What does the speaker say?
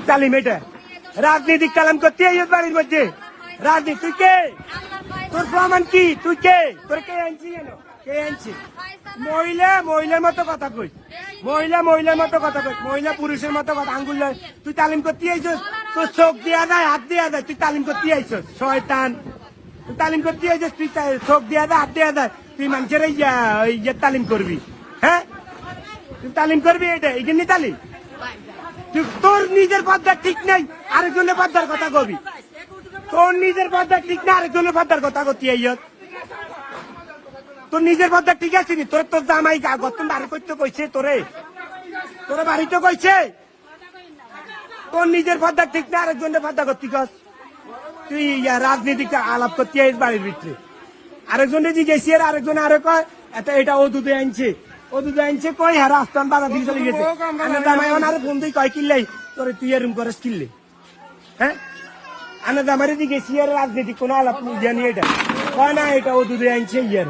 তালিম এটা রাজনৈতিক তালিম করতে বাড়ির মধ্যে রাজনীতি তুই কে তোর প্রমাণ কি তুই কে তোর কে আনছি কে আনছি মহিলার মতো কথা কই মহিলার মতো কথা কই মহিলা পুরুষের মতো কথা আঙ্গুল তুই তালিম করতে আইছস তোর চোখ দিয়া যায় হাত দিয়া যায় তুই তালিম করতে আইছস শয়তান তুই তালিম করতে আইছস তুই চোখ দিয়া যায় হাত দিয়া যায় তুই মানুষের তালিম করবি হ্যাঁ তুই তালিম করবি এটা এই জন্য তালিম তোর নিজের পদ্মা ঠিক নাই আরেকজনের পদ্মার কথা কবি তোর নিজের পদ্মা ঠিক না আরেকজনের পদ্মার কথা কতি তোর নিজের পদ্মা ঠিক আছে নি তোর তোর জামাই গতন বাড়ি করতে কইছে তোর বাড়িতে কইছে তোর নিজের পদ্মা ঠিক না আরেকজনের পদ্মা করতি কস তুই রাজনীতিক আলাপ করতে আইস বাড়ির ভিতরে আরেকজনে জিজ্ঞেসি আর আরেকজনে আরে কয় এটা ও দুধে আনছে কই হ্যাঁ রাস্তান বাধা দিয়ে চলে গেছে জামাই আরে ফোন দিয়ে কয় কিনলাই তোর তুই এরম করিস কিনলে হ্যাঁ আনা জামারে জিজ্ঞেসি আর রাজনীতি কোন আলাপ জানি এটা কয় না এটা ও দুধে আনছে ইয়ার